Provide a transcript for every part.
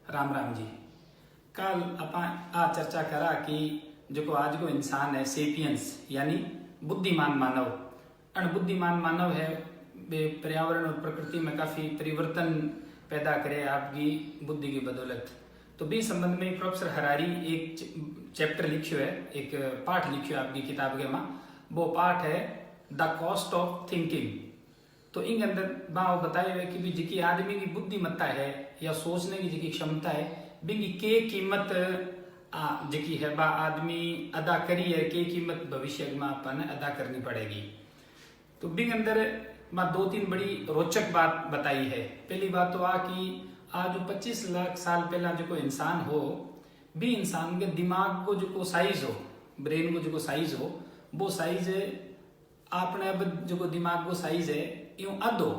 राम राम जी। कल अपन आ चर्चा करा कि जो आज को इंसान है सेपियंस यानी बुद्धिमान मानव। बुद्धिमान मानव है वे पर्यावरण और प्रकृति में काफी परिवर्तन पैदा करे आपकी बुद्धि की बदौलत। तो भी संबंध में प्रोफेसर हरारी एक चैप्टर लिखियो है, एक पाठ लिखियो है आपकी किताब के में। वो पाठ है द कॉस्ट ऑफ थिंकिंग। तो इन अंदर वो बताया हुआ है कि भी जिकी आदमी की बुद्धिमत्ता है या सोचने की जिकी क्षमता है बिंगी के कीमत जिकी है बा आदमी अदा करी है, के कीमत भविष्य में अपन अदा करनी पड़ेगी। तो बिंग अंदर मैं दो तीन बड़ी रोचक बात बताई है। पहली बात तो कि आज जो 25 लाख साल पहला जो इंसान हो भी इंसान के दिमाग को जो साइज हो, ब्रेन को जो साइज हो, वो साइज आपने अब जो दिमाग को साइज है यूं अधो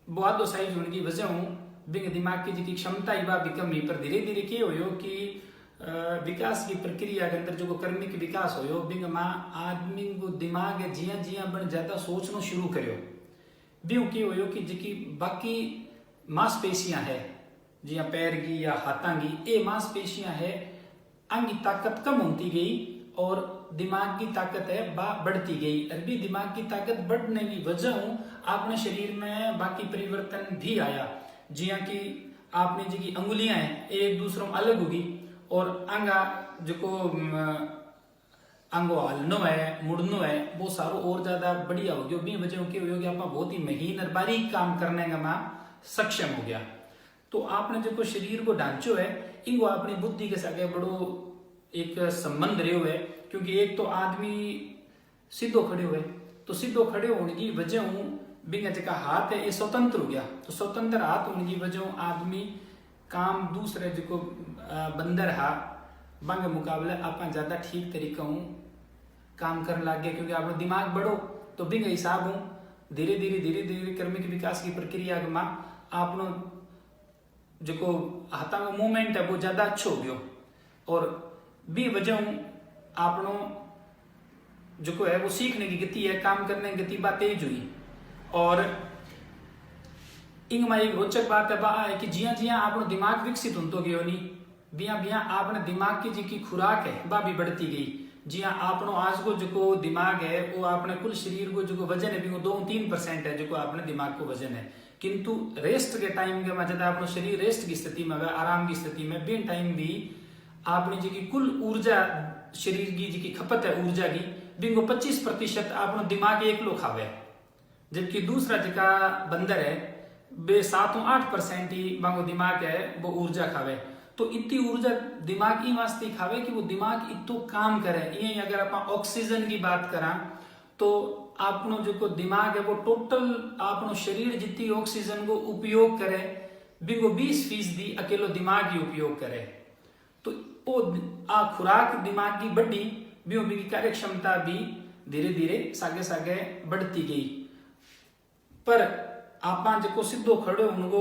वो आधो साइज होने की वजह बिंग दिमाग की जी क्षमता ही बा कमी पर धीरे धीरे के हो कि विकास की प्रक्रिया के अंदर जो कर्मिक विकास हो बिंग मां आदमी को दिमाग है जिया जिया बन ज्यादा सोचना शुरू करो भी के हो कि जी बाकी मांसपेशियां है जिया पैर की या हाथां की ये मांसपेशियां है अंगी ताकत कम होती गई और दिमाग की ताकत है बढ़ती गई। अरबी दिमाग की ताकत बढ़ने की वजह आपने शरीर में बाकी परिवर्तन भी आया, जिया कि आपने जी अंगुलियां हैं एक दूसरों में अलग होगी और अंगा जो अंगो हलनो है मुड़नो है वो सारो और ज्यादा बढ़िया हो गया। भी वजह की होगी आप बहुत ही महीन और बारीक काम करने का सक्षम हो गया। तो आपने जो शरीर को ढांचो है इनको अपनी बुद्धि के साथ बड़ो एक संबंध रहे हुए, क्योंकि एक तो आदमी सीधो खड़े हुए तो सीधो खड़े होने की वजह बिंग जगह हाथ है ये स्वतंत्र हो गया। तो स्वतंत्र हाथ होने की वजह आदमी काम दूसरे जो बंदर हा बंग मुकाबले आप ज्यादा ठीक तरीका काम करने लग गया, क्योंकि आपने दिमाग बढ़ो तो बिंग हिसाब धीरे धीरे कर्मिक विकास की प्रक्रिया में आपनो जो हाथा का मूवमेंट है वो ज्यादा अच्छो हो गयो और भी वजह आपनो जो है वो सीखने की गति है, काम करने की गति बात तेज हुई। और इंग में एक रोचक बात है कि जिया जिया आपनो दिमाग विकसित होतो गयो नी बिया बिया आपने दिमाग की जी खुराक है वह भी बढ़ती गई। जिया आपनो आज को जो दिमाग है वो आपने कुल शरीर को जो वजन है भी 2-3% है जो आपने दिमाग को वजन है, किंतु रेस्ट के टाइम के जब आपनो शरीर रेस्ट की स्थिति में आराम की स्थिति में बिन टाइम भी आपने जी कुल ऊर्जा शरीर की जी खपत है ऊर्जा की बिंगो 25% आपनो दिमाग एक लो खावे, जबकि दूसरा जका बंदर है बे 7-8% ही बांगो दिमाग है वो ऊर्जा खावे। तो इतनी ऊर्जा दिमाग ई वास्ते खावे कि वो दिमाग इतो काम करे। ये अगर आप ऑक्सीजन की बात करा तो आपनो जो दिमाग है वो टोटल आपनो शरीर जितनी ऑक्सीजन को उपयोग करे बिंगो 20% अकेलो दिमाग ही उपयोग करे। तो वो खुराक दिमाग की बढ़ी भी कार्य क्षमता भी धीरे धीरे सागे सागे बढ़ती गई। पर आप जो सीधो खड़ो उनको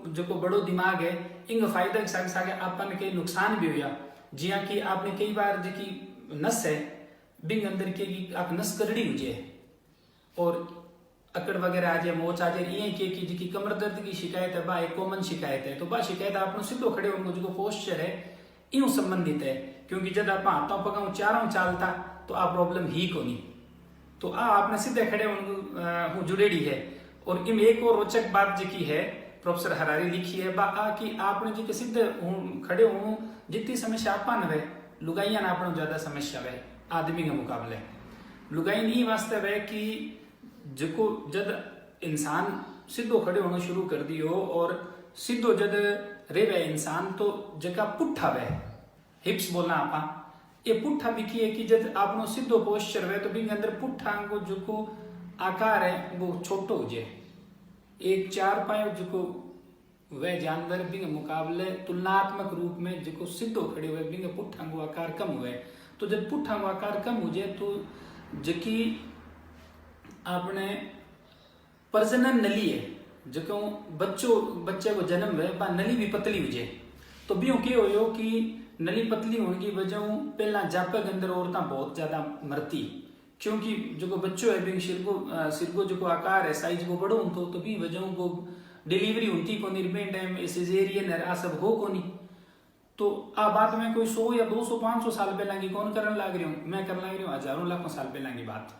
जो बड़ो दिमाग है इन फायदा के सागे सागे आपन के नुकसान भी हुआ। जिया कि आपने कई बार जी नस है बिंग अंदर के आप नस करड़ी हो जाए और अकड़ वगैरह आ जाए मोच आ जाए ये कि जी कमर दर्द की शिकायत है बा एक कॉमन शिकायत है। तो बा शिकायत आपने सीधो खड़े उनको जो पोस्चर है इन संबंधित है, क्योंकि जब आप हाथों पगाऊ चारों चालता तो आप प्रॉब्लम ही को नहीं। तो आपने सीधे खड़े उनको जुड़ेड़ी है। और इम एक और रोचक बात जी है प्रोफेसर हरारी लिखी है कि आपने जी सीधे खड़े हो जितनी समस्या आपन रहे लुगाइया आपने ज्यादा समस्या रहे आदमी के मुकाबले। लुगाई नहीं वास्ते है कि जो जब इंसान सीधो खड़े होना शुरू कर दियो और सीधो जद रे इंसान तो जगह पुट्ठा वे हिप्स बोलना आप ये पुट्ठा भी है कि जब आपनो सीधो पोस्चर वे तो बिंग अंदर पुट्ठा को जो आकार है वो छोटो हो जाए। एक 4 पाँव जो वह जानवर बिंग मुकाबले तुलनात्मक रूप में जो सीधो खड़े हुए बिंग पुट्ठा को आकार कम हुए। तो जब पुट्ठा को आकार कम हो जाए तो जबकि आपने प्रजनन नली है जो बच्चे को जन्म हुए नली भी पतली हो जाए। तो भी के हो कि नली पतली होने की वजह पहला जापक अंदर औरतें बहुत ज्यादा मरती, क्योंकि जो बच्चों है सिर को जो आकार है साइज को बड़ो तो भी वजह को डिलीवरी होती कोनी रिपेंट टाइम सिजेरियन आ सब हो कोनी। तो आ बात में कोई 100 या 200 500 साल पहला की कौन करन लाग रही हूँ, मैं करन लाग रही हूँ हजारों लाखों साल पहला की बात।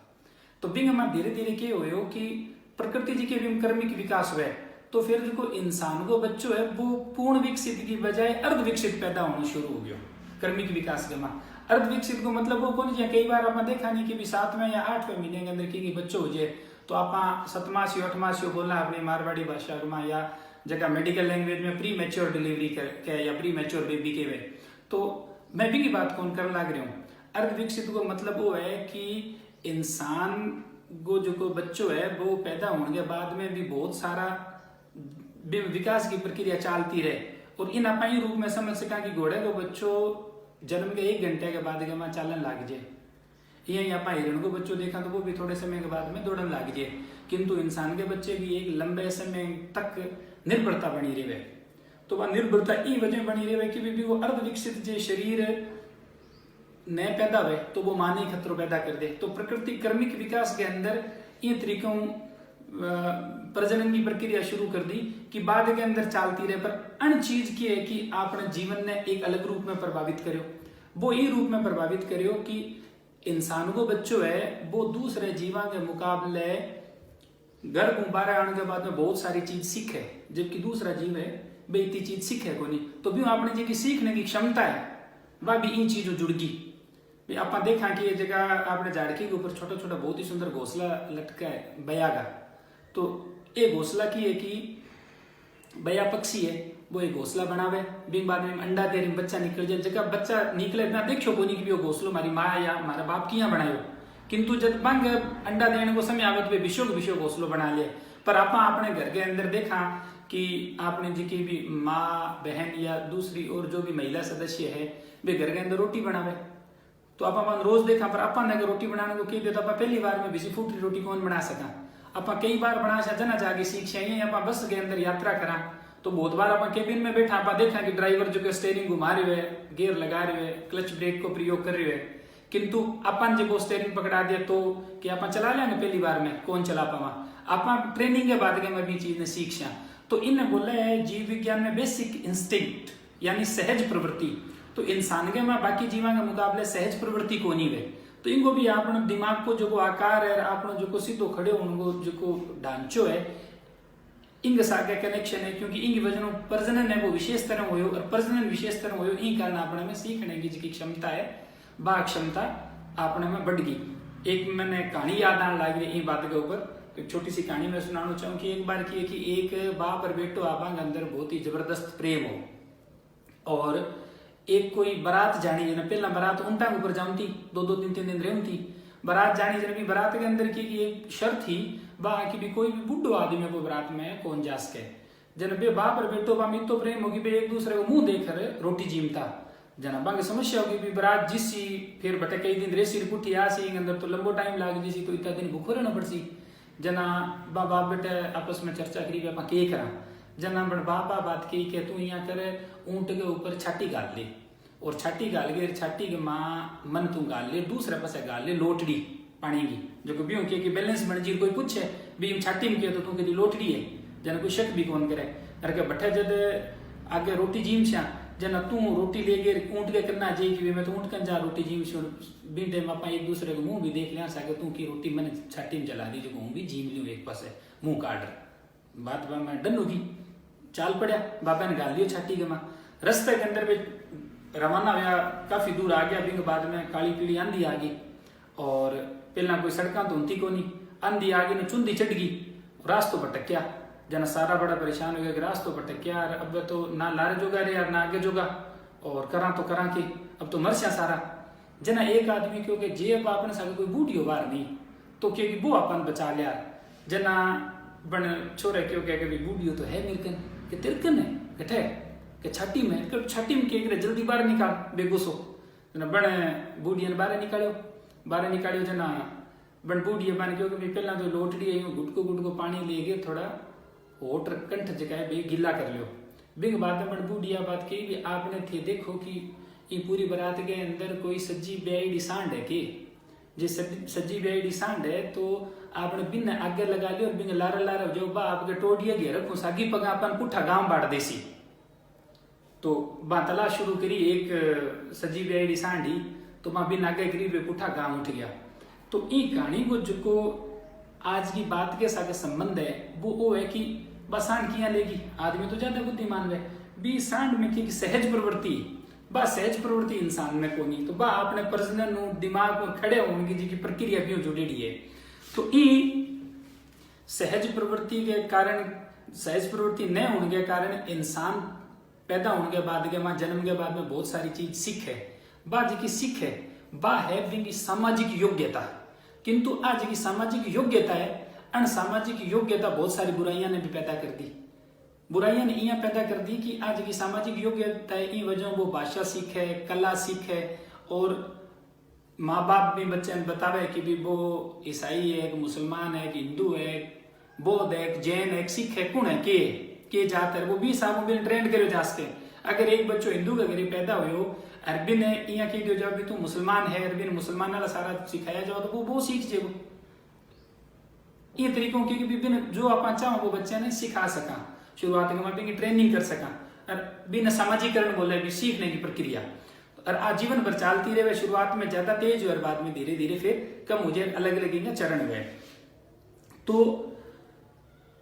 तो बिंग में धीरे धीरे के हो कि प्रकृति जी के भी कर्मिक विकास हुए, तो फिर जो इंसान को बच्चों है वो पूर्ण विकसित की बजाय अर्ध विकसित पैदा होना शुरू हो गया कर्मिक विकास के मां। अर्ध विकसित को मतलब वो कौन, कई बार आपने देखा नहीं कि भी 7वें या 8वें महीने के अंदर की बच्चों हो जाए, तो आप 7मासी 8मासी बोलना अपनी मारवाड़ी भाषा में या जगह मेडिकल लैंग्वेज में प्री मैच्योर डिलीवरी के या प्री मैच्योर बेबी के वे। तो मैं भी की बात कौन कर लग रही हूँ। अर्ध विकसित को मतलब वो है कि इंसान को जो बच्चों है वो पैदा होने के बाद में भी बहुत सारा विकास की प्रक्रिया चलती रहे, और इन आप रूप में समझ सका कि घोड़े को बच्चों जन्म के 1 घंटे के बाद के मां चालन लग जाए, यही आप हिरण को बच्चों देखा तो वो भी थोड़े समय के बाद में दौड़न लग जाए, किंतु इंसान के बच्चे की एक लंबे समय तक निर्भरता बनी रहे। तो वह निर्भरता ई वजह बनी रहे कि भी वो अर्ध विकसित जो शरीर न पैदा हुए तो वो माने खतरों पैदा कर दे। तो प्रकृति कर्मिक विकास के अंदर इन तरीकों प्रजनन की प्रक्रिया शुरू कर दी कि बाद के अंदर चलती रहे, पर अन चीज की है कि आपने जीवन ने एक अलग रूप में प्रभावित करो। वो ये रूप में प्रभावित करो कि इंसान को बच्चों है वो दूसरे जीवा के मुकाबले घर को बाहर आने के बाद में बहुत सारी चीज सीखे, जबकि दूसरा जीव है वे इतनी चीज सीखे को नहीं। तो भी आपने जी की सीखने की क्षमता है वह भी इन चीजों जुड़ गई। आप देखा कि ये जगह आपने झाड़की के ऊपर छोटा छोटा बहुत ही सुंदर घोंसला लटका है बया का। तो ये घोंसला की है कि बया पक्षी है वो एक घोंसला बनावे, बिन बाद में अंडा दे रही बच्चा निकल जाए, जगह बच्चा निकले ना देखो को नहीं कि वो घोंसलो हमारी माँ या हमारा बाप की यहाँ बनायो, किंतु जब बंग अंडा देने को समय आवे तो विशो घोंसलो बना ले। पर आप अपने घर के अंदर देखा कि आपने जी की भी माँ बहन या दूसरी और जो भी महिला सदस्य है वे घर के अंदर रोटी बनावे, तो आप रोज देखा पर अपन अगर रोटी बनाने को कही तो आप पहली बार में बिसी फूटी रोटी कौन बना सका, आप कई बार बना सा जना जाके सीख चाहिए। आप बस के अंदर यात्रा करा तो बहुत बार आप केबिन में बैठा आप देखा कि ड्राइवर जो के स्टेयरिंग घुमा रहे हुए, गियर लगा रहे हुए, क्लच ब्रेक को प्रयोग कर रहे हुए, किंतु अपन जो स्टेयरिंग पकड़ा दिया तो कि आप चला लेंगे पहली बार में कौन चला पावा, आप ट्रेनिंग के बाद में भी चीज ने सीख सा। तो इन बोला है जीव विज्ञान में बेसिक इंस्टिंक्ट यानी सहज प्रवृत्ति, तो इंसान के में बाकी जीवा के मुकाबले सहज प्रवृत्ति को नहीं है। तो इनको भी आपने दिमाग को जो आकार है आपने जो सीधो खड़े उनको जो ढांचो है इंग सागे कनेक्शन है, क्योंकि इंग वजन प्रजनन है वो विशेष तरह हो और प्रजनन विशेष तरह हो इन कारण अपने में सीखने की जो क्षमता है वह क्षमता अपने में बढ़ गई। एक मैंने कहानी याद आने लग रही बात के ऊपर, एक छोटी सी कहानी मैं सुनाना चाहूँ कि एक बार की है कि एक बाप और बेटो आपा के अंदर बहुत ही जबरदस्त प्रेम हो, और एक कोई बारात जानी जन पहला बारात ऊंटा के ऊपर जाऊँ थी 2-2 3-3 दिन रहूँ थी बारात जानी जन भी बारात के अंदर की एक शर्त थी वह कि भी कोई भी बुढ़ो आदमी को बारात में कौन जा सके, जन बे बाप और बेटो बा मितो प्रेम होगी बे एक दूसरे को मुंह देकर रोटी जीमता, जना बाकी समस्या होगी भी बारात जिसी फिर बटे कई दिन रेसी पुठी आसी अंदर तो लंबो टाइम लाग जैसी तो इतना दिन भूखो रहना पड़सी। जना बाप बेटे आपस में चर्चा करी आप के करा, जना बड़ बापा बात की के तू यहाँ करे ऊंट के ऊपर छाटी गाल ले, और छाटी गाल के छाटी के माँ मन तू गाल ले, दूसरे पास गाल ले लोटड़ी पानी की जो को बियों के बैलेंस बन जी कोई पूछे भी छाटी में किया तो तू कदी लोटड़ी है, जना कोई शक भी कौन करे अरे के बठे जद आगे रोटी जीम छा जना तू रोटी ले गए ऊंट के करना चाहिए कि मैं तो ऊंट कन जा रोटी जीम छो बिन टाइम आप एक दूसरे को मुंह भी देख लिया सके तू की रोटी मैंने छाटी में जला दी जो कहूँ भी जीम लियो एक पास मुंह काट बात बा मैं डन होगी चाल पड़ा बाबा ने गाल लियो छाटी के माँ रस्ते के अंदर रवाना हुआ काफी दूर आ गया, बिंग बाद में काली पीली आंधी आ गई और पहला कोई सड़क तो होती को नहीं, आंधी आ गई ने चुंदी चढ़ गई रास्तो भटक गया, जना सारा बड़ा परेशान हो गया कि रास्तो भटक गया अब तो ना लारे जोगा रे यार ना आगे जोगा और करा तो करा के अब तो मरस्या सारा। जना एक आदमी क्योंकि जे अब आपने सारे कोई बूढ़ी बार नहीं तो क्योंकि वो अपन बचा लिया, जना बन छोरे क्यों कह के बूढ़ी तो है मिरकन के तिरकन है कटे के छाटी में के जल्दी बाहर निकाल बेगुसो जना बन बूढ़ी ने बाहर निकालियो जना बन बूढ़ी बन क्योंकि पहला तो लोटड़ी है गुटको पानी ले गए थोड़ा होट कंठ जगह बे गिला कर लियो, बिग बात में बन बूढ़िया बात की भी आपने थे देखो कि ये पूरी बारात के अंदर कोई सज्जी ब्याई सांड है कि जे सज्जी ब्याई सांड है तो आपने बिन आगे लगा लियो और बिन लारा लारा जो बा आपके टोडिया घे रखो सागी पगा अपन पुठा गांव बाड़ देसी। तो बा तलाश शुरू करी एक सजी बेड़ी सांडी तो मां बिन आगे करीब पुठा गांव उठ गया। तो ई कहानी को जो आज की बात के साथ संबंध है वो है कि बस सांड किया लेगी आदमी तो ज्यादा बुद्धिमान है बी सांड में की सहज प्रवृत्ति बा सहज प्रवृत्ति इंसान में को नहीं तो बा अपने प्रजनन दिमाग में खड़े होने की प्रक्रिया भी जुड़ी है। तो ई सहज प्रवृत्ति के कारण सहज प्रवृत्ति न होने के कारण इंसान पैदा होने के बाद के मां जन्म के बाद में बहुत सारी चीज सीख है बा जी की सीख है बा है भी सामाजिक योग्यता। किंतु आज की सामाजिक योग्यता है अनसामाजिक योग्यता बहुत सारी बुराइयां ने भी पैदा कर दी। बुराइयां ने यह पैदा कर दी कि आज की सामाजिक योग्यता इन वजह वो भाषा सीख है कला सीख है और माँ बाप भी बच्चे बतावे कि भी वो ईसाई है मुसलमान है हिंदू है बौद्ध है जैन है सिख है कौन है के जात है वो भी सामू भी ट्रेंड करे जासके। अगर एक बच्चों हिंदू के घर पैदा हो अरबी ने इं की जो जब भी तू मुसलमान है अरबी ने मुसलमान वाला सारा सिखाया जाओ तो वो सीख जे ये तरीकों की विभिन्न जो आप चाहो वो बच्चे ने सिखा सका शुरुआत में ट्रेनिंग कर सका और बिना सामाजिकरण बोले भी सीखने की प्रक्रिया और आजीवन भर चलती रहे शुरुआत में ज्यादा तेज और बाद में धीरे धीरे फिर कम हो जाए अलग अलग चरण हुए। तो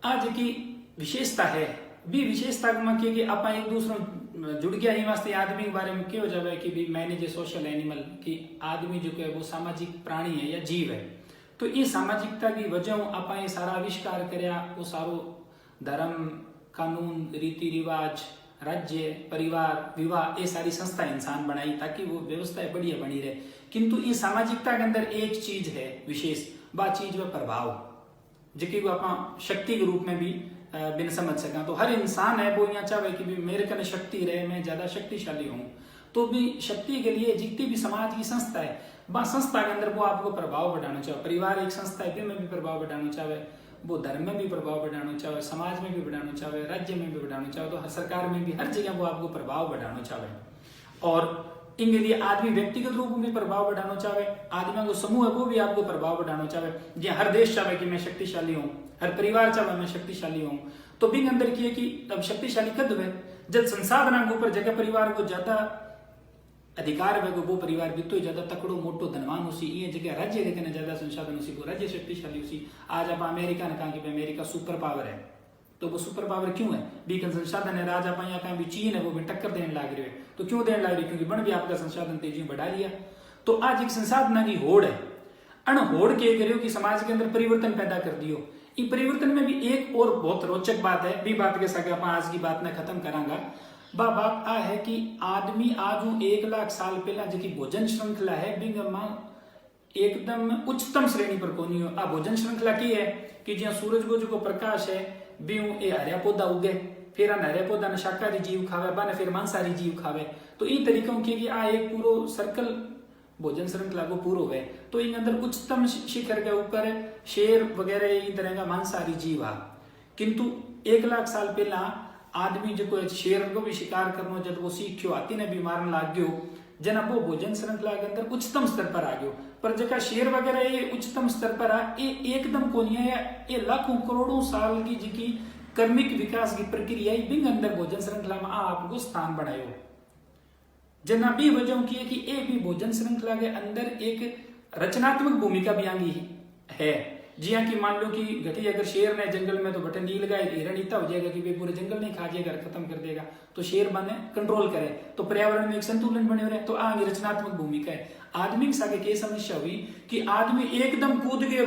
आज की विशेषता है भी विशेषता में कि आप एक दूसरे जुड़ गया ही वास्ते आदमी के बारे में क्या हो जाए कि भी मैनेज ए सोशल एनिमल कि आदमी जो है वो सामाजिक प्राणी है या जीव है। तो ये सामाजिकता की वजह आप ये सारा आविष्कार करया वो सारो धर्म कानून रीति रिवाज राज्य परिवार विवाह ये सारी संस्था इंसान बनाई ताकि वो व्यवस्था बढ़िया बनी रहे। किंतु इस सामाजिकता के अंदर एक चीज है विशेष बा चीज व प्रभाव जिकी को आप शक्ति के रूप में भी बिन समझ सका। तो हर इंसान है वो यहाँ चाहे कि भी मेरे कने शक्ति रहे मैं ज्यादा शक्तिशाली हूँ तो भी शक्ति के लिए जितनी भी समाज की संस्था है बा संस्था के अंदर वो आपको प्रभाव बढ़ाना चाहे। परिवार एक संस्था है में भी प्रभाव बढ़ाना चाहे वो धर्म में भी प्रभाव बढ़ाना चाहे समाज में भी बढ़ाना चाहे राज्य में भी बढ़ाना चाहे तो सरकार में भी हर जगह वो आपको प्रभाव बढ़ाना चाहे। और इनके लिए आदमी व्यक्तिगत रूप में प्रभाव बढ़ाना चाहे आदमियों को समूह है वो भी आपको प्रभाव बढ़ाना चाहे। जी हर देश चाहे कि मैं शक्तिशाली हूँ हर परिवार चाहे मैं शक्तिशाली हूँ तो बिंग अंदर किए कि अब शक्तिशाली कद है जब संसाधन के ऊपर जगह परिवार को ज्यादा अधिकार है वो परिवार भी तो ज्यादा तकड़ो मोटो धनवान उसी ये जगह राज्य लेकिन ज्यादा संसाधन उसी को राज्य शक्तिशाली उसी। आज आप अमेरिका ने कहा कि अमेरिका सुपर पावर है तो वो सुपर पावर क्यों है बीकन संसाधन है। आज आप यहाँ कहा भी चीन है वो भी टक्कर देने लग रही है तो क्यों देने लग रही है क्योंकि बन भी आपका संसाधन तेजी बढ़ा लिया। तो आज एक संसाधन की होड़ है अन होड़ के करियो कि समाज के अंदर परिवर्तन पैदा कर दियो। इस परिवर्तन में भी एक और बहुत रोचक बात है भी बात के साथ आज की बात में खत्म करांगा बात आ है कि आदमी आज 1 लाख साल पहला जी भोजन श्रृंखला है बिंग एकदम उच्चतम श्रेणी पर कोनी हो। आ भोजन श्रृंखला की है कि जहाँ सूरज को जो प्रकाश है भी ए हरिया पौधा उगे फिर हरिया पौधा ने शाकाहारी जीव खावे बने फिर मांसाहारी जीव खावे। तो इन तरीकों की आ एक पूरा सर्कल भोजन श्रृंखला को पूरा हुए। तो इन अंदर उच्चतम शिखर के ऊपर शेर वगैरह इन तरह का मांसाहारी जीव आ। किंतु 1 लाख साल पहला आदमी जो शेर को भी शिकार करना जब वो सीखियो हाथी ने भी मारन लाग गयो जना वो भोजन श्रृंखला के अंदर उच्चतम स्तर पर आ गयो। पर जगह शेर वगैरह ये उच्चतम स्तर पर आ ये एकदम कोनी है ये लाखों करोड़ों साल की जी कर्मिक विकास की प्रक्रिया बिंग अंदर भोजन श्रृंखला में आपको स्थान बनायो। जना भी वजह की है कि ये भी भोजन श्रृंखला के अंदर एक रचनात्मक भूमिका भी आंगी है। जी हाँ कि मान लो कि घटी अगर शेर ने जंगल में तो बटन नील गाय हिरण इतना हो जाएगा कि वे पूरे जंगल नहीं खा जाएगा खत्म कर देगा तो शेर बने कंट्रोल करे तो पर्यावरण में एक संतुलन बने रहे। तो आगे रचनात्मक भूमिका है। आदमी के साथ ये समस्या हुई कि आदमी एकदम कूद के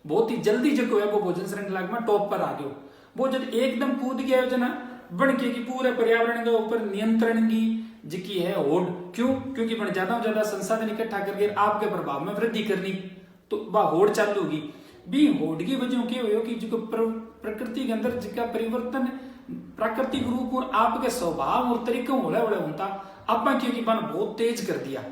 बहुत ही जल्दी जो है वो भोजन श्रृंखला में टॉप पर आ गयो। वो जब एकदम कूद गया जना बन के कि पूरे पर्यावरण के ऊपर नियंत्रण की जिकी है होड़ क्यों क्योंकि ज्यादा संसाधन इकट्ठा करके आपके प्रभाव में वृद्धि करनी तो वह होड़ चालू होगी भी होड़ की वजह क्या हो कि जो प्रकृति के अंदर जिसका परिवर्तन प्राकृतिक रूप और आपके स्वभाव और तरीकों होले होता आपा क्योंकि बन बहुत तेज कर दिया।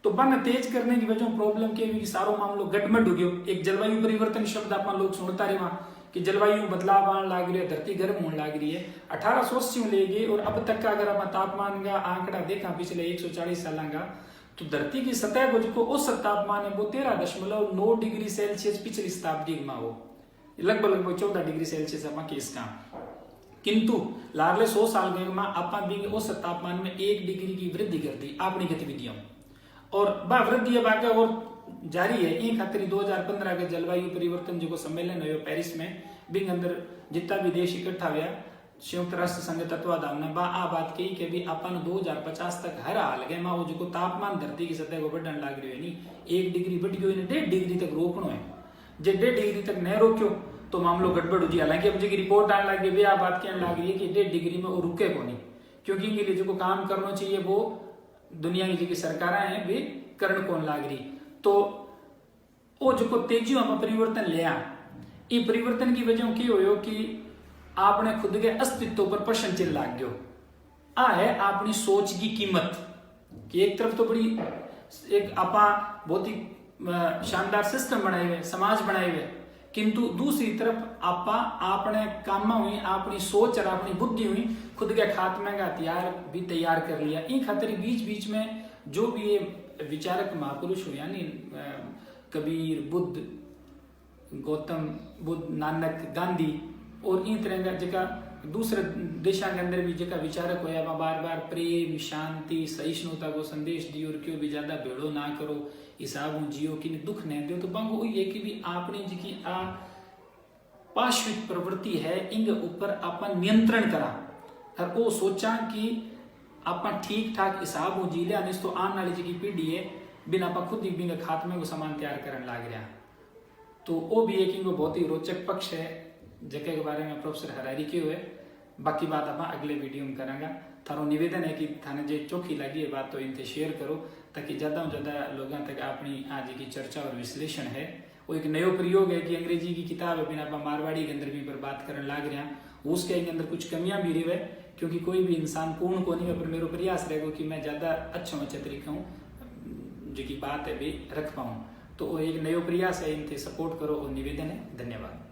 तो बन तेज करने की वजह प्रॉब्लम क्या हुई सारो मामलो गटमट हो गयो। एक जलवायु परिवर्तन शब्द आप लोग सुनता रहे वहां कि जलवायु बदलाव आने लग रही है धरती गर्म होने लग रही है 1880 ले गए और अब तक का अगर आप तापमान का आंकड़ा देखा पिछले 140 साल का तो धरती की सतह को जो औसत तापमान है वो 13.9 डिग्री सेल्सियस पिछली शताब्दी में हो, लगभग 14 डिग्री सेल्सियस अपना केस का। किंतु लागले 100 साल में आप औसत तापमान में 1 डिग्री की वृद्धि कर दी अपनी गतिविधियों, और वह वृद्धि अब आगे और जारी है। इन खातिर 2015 के जलवायु परिवर्तन जो सम्मेलन हुआ पेरिस में, बिंग अंदर जितना भी देश इकट्ठा हुआ संयुक्त राष्ट्र संघ तत्वाधान ने आ बात कही कि भी अपन 2050 तक हर हाल गए में वो जो तापमान धरती की सतह को बढ़ने लग रही है नी, 1 डिग्री बढ़ गई, 1.5 डिग्री तक रोकना है। जब 1.5 डिग्री तक नहीं रोक्यो तो मामलो गड़बड़ हो जी। हालांकि अब जो रिपोर्ट आने लगी वे आ बात कहने लग रही है कि 1.5 डिग्री में वो रुके को नहीं, क्योंकि इनके लिए जो काम करना चाहिए वो दुनिया की जो सरकार है वे करण कौन लग रही। तो वो जो तेजी में परिवर्तन लिया, ये परिवर्तन की वजह की हो कि आपने खुद के अस्तित्व पर प्रश्न चिन्ह लाग गयो। आ है अपनी सोच की कीमत कि एक तरफ तो बड़ी एक आपा बहुत ही शानदार सिस्टम बनाए हुए, समाज बनाए हुए, किंतु दूसरी तरफ आपा अपने काम हुई अपनी सोच और अपनी बुद्धि हुई खुद के खात्मे का हथियार भी तैयार कर लिया। इन खातिर बीच बीच में जो भी ये विचारक महापुरुष हुए यानी कबीर, बुद्ध, गौतम बुद्ध, नानक, गांधी और इन तरह का जगह दूसरे देशों के अंदर भी जगह विचारक होया बार बार प्रेम, शांति, सहिष्णुता को संदेश दियो और क्यों भी ज्यादा भेड़ो ना करो, हिसाब जियो कि दुख नहीं दियो। तो बंग वही है कि भी आपने जी आ पाश्विक प्रवृत्ति है इंग ऊपर अपन नियंत्रण करा और वो सोचा कि अपन ठीक ठाक हिसाब जी लिया, नहीं तो आने वाली जी पीढ़ी है बिना आप खुद ही बिना खात्मे को सामान तैयार करने लग रहा। तो वो भी एक बहुत ही रोचक पक्ष है जगह के बारे में प्रोफेसर हरारी के हुए। बाकी बात आप अगले वीडियो में करांगा। थारो निवेदन है कि थाने जो चौखी लगी है बात तो इनसे शेयर करो ताकि ज़्यादा से ज़्यादा लोगों तक अपनी आज की चर्चा और विश्लेषण है वो एक नयो प्रयोग है कि अंग्रेजी की किताब है बिना आप मारवाड़ी के अंदर भी पर बात करने लग रहा। उसके अंदर कुछ कमियां भी रही है क्योंकि कोई भी इंसान पूर्ण को नहीं है, पर मेरा प्रयास रहेगा कि मैं ज़्यादा अच्छा तरीका हूँ जो की बात है भी रख पाऊँ। तो वो एक नयो प्रयास है, इनसे सपोर्ट करो और निवेदन है। धन्यवाद।